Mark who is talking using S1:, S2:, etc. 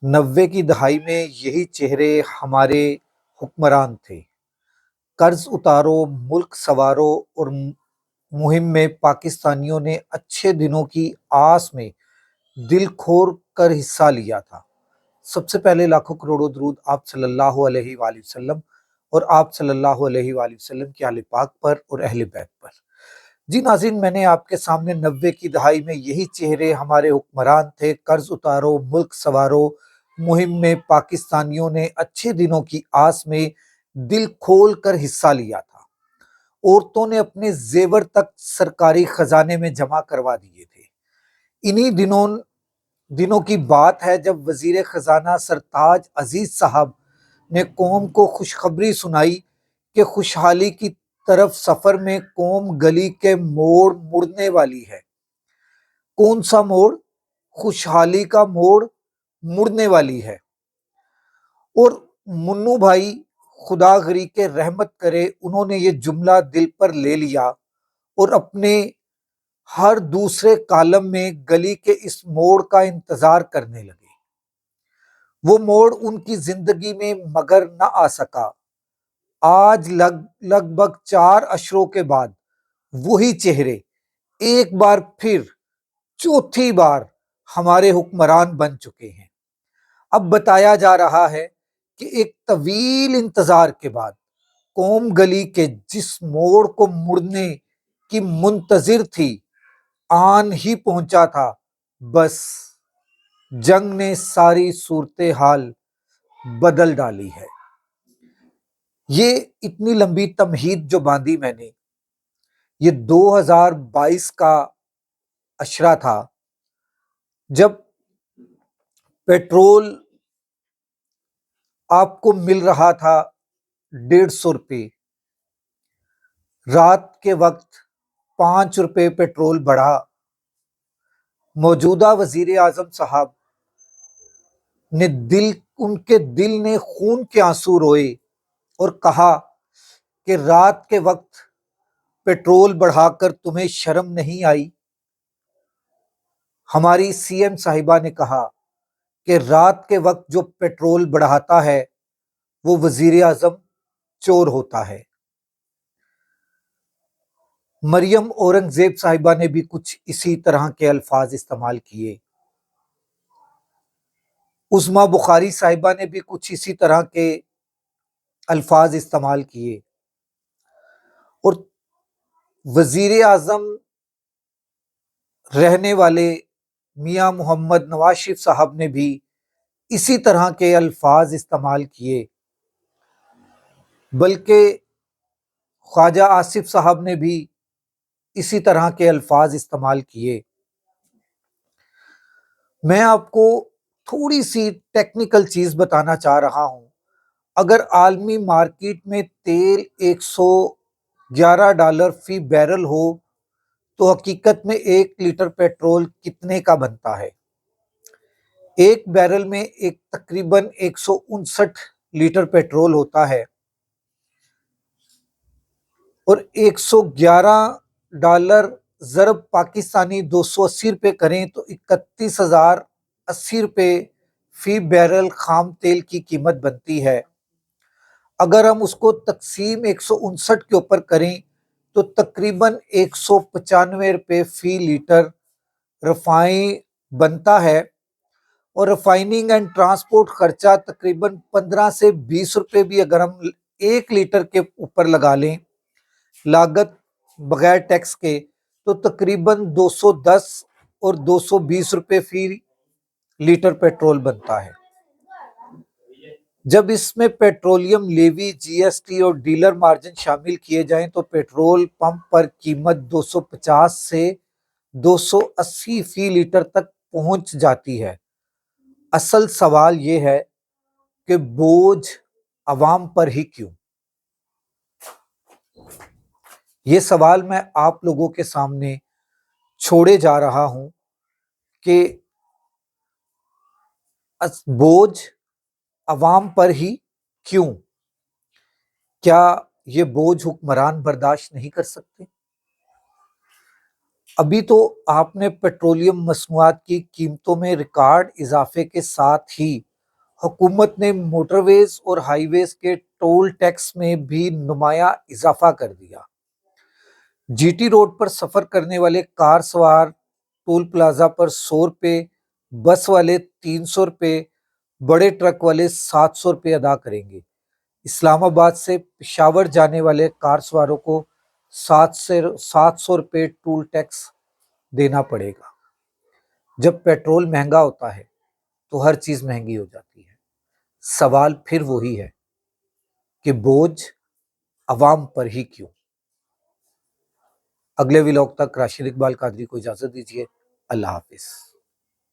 S1: 90 کی دہائی میں یہی چہرے ہمارے حکمران تھے۔ قرض اتارو، ملک سنوارو اور مہم میں پاکستانیوں نے اچھے دنوں کی آس میں دل کھول کر حصہ لیا تھا۔ سب سے پہلے لاکھوں کروڑوں درود آپ صلی اللہ علیہ وآلہ وسلم اور آپ صلی اللہ علیہ وآلہ وسلم کے آل پاک پر اور اہل بیت پر۔ جی ناظرین، میں نے آپ کے سامنے 90 کی دہائی میں یہی چہرے ہمارے حکمران تھے، قرض اتارو، ملک سنوارو مہم میں پاکستانیوں نے اچھے دنوں کی آس میں دل کھول کر حصہ لیا تھا۔ عورتوں نے اپنے زیور تک سرکاری خزانے میں جمع کروا دیے تھے۔ انہی دنوں کی بات ہے جب وزیر خزانہ سرتاج عزیز صاحب نے قوم کو خوشخبری سنائی کہ خوشحالی کی طرف سفر میں قوم گلی کے موڑ مڑنے والی ہے۔ کون سا موڑ؟ خوشحالی کا موڑ مڑنے والی ہے۔ اور منو بھائی خدا غری کے رحمت کرے، انہوں نے یہ جملہ دل پر لے لیا اور اپنے ہر دوسرے کالم میں گلی کے اس موڑ کا انتظار کرنے لگے۔ وہ موڑ ان کی زندگی میں مگر نہ آ سکا۔ آج لگ بھگ 4 عشروں کے بعد وہی چہرے ایک بار پھر چوتھی بار ہمارے حکمران بن چکے ہیں۔ اب بتایا جا رہا ہے کہ ایک طویل انتظار کے بعد قوم گلی کے جس موڑ کو مڑنے کی منتظر تھی آن ہی پہنچا تھا، بس جنگ نے ساری صورتحال بدل ڈالی ہے۔ یہ اتنی لمبی تمہید جو باندھی میں نے، یہ 2022 کا عشرہ تھا جب پیٹرول آپ کو مل رہا تھا 150 روپے، رات کے وقت 5 روپے پیٹرول بڑھا۔ موجودہ وزیر اعظم صاحب نے ان کے دل نے خون کے آنسو روئے اور کہا کہ رات کے وقت پیٹرول بڑھا کر تمہیں شرم نہیں آئی؟ ہماری سی ایم صاحبہ نے کہا کہ رات کے وقت جو پیٹرول بڑھاتا ہے وہ وزیر اعظم چور ہوتا ہے۔ مریم اورنگزیب صاحبہ نے بھی کچھ اسی طرح کے الفاظ استعمال کیے۔ عظمیٰ بخاری صاحبہ نے بھی کچھ اسی طرح کے الفاظ استعمال کیے، اور وزیر اعظم رہنے والے میاں محمد نواز شریف صاحب نے بھی اسی طرح کے الفاظ استعمال کیے، بلکہ خواجہ آصف صاحب نے بھی اسی طرح کے الفاظ استعمال کیے۔ میں آپ کو تھوڑی سی ٹیکنیکل چیز بتانا چاہ رہا ہوں۔ اگر عالمی مارکیٹ میں تیل $111 فی بیرل ہو تو حقیقت میں 1 لیٹر پیٹرول کتنے کا بنتا ہے؟ ایک بیرل میں تقریباً 159 لیٹر پیٹرول ہوتا ہے، اور $111 ضرب پاکستانی 280 روپے کریں تو 31,080 روپے فی بیرل خام تیل کی قیمت بنتی ہے۔ اگر ہم اس کو تقسیم 159 کے اوپر کریں تو تقریباً 195 روپے فی لیٹر ریفائن بنتا ہے، اور ریفائننگ اینڈ ٹرانسپورٹ خرچہ تقریباً 15 سے 20 روپے بھی اگر ہم 1 لیٹر کے اوپر لگا لیں لاگت بغیر ٹیکس کے، تو تقریباً 210 اور 220 روپے فی لیٹر پیٹرول بنتا ہے۔ جب اس میں پیٹرولیم لیوی، جی ایس ٹی اور ڈیلر مارجن شامل کیے جائیں تو پیٹرول پمپ پر قیمت 250 سے 280 فی لیٹر تک پہنچ جاتی ہے۔ اصل سوال یہ ہے کہ بوجھ عوام پر ہی کیوں؟ یہ سوال میں آپ لوگوں کے سامنے چھوڑے جا رہا ہوں کہ بوجھ عوام پر ہی کیوں؟ کیا یہ بوجھ حکمران برداشت نہیں کر سکتے؟ ابھی تو آپ نے پیٹرولیم مصنوعات کی قیمتوں میں ریکارڈ اضافے کے ساتھ ہی حکومت نے موٹر ویز اور ہائی ویز کے ٹول ٹیکس میں بھی نمایاں اضافہ کر دیا۔ جی ٹی روڈ پر سفر کرنے والے کار سوار ٹول پلازہ پر 100 روپے، بس والے 300 روپے، بڑے ٹرک والے 700 روپے ادا کریں گے۔ اسلام آباد سے پشاور جانے والے کار سواروں کو 700 روپے ٹول ٹیکس دینا پڑے گا۔ جب پیٹرول مہنگا ہوتا ہے تو ہر چیز مہنگی ہو جاتی ہے۔ سوال پھر وہی ہے کہ بوجھ عوام پر ہی کیوں؟ اگلے ولاگ تک راشد اقبال قادری کو اجازت دیجیے۔ اللہ حافظ۔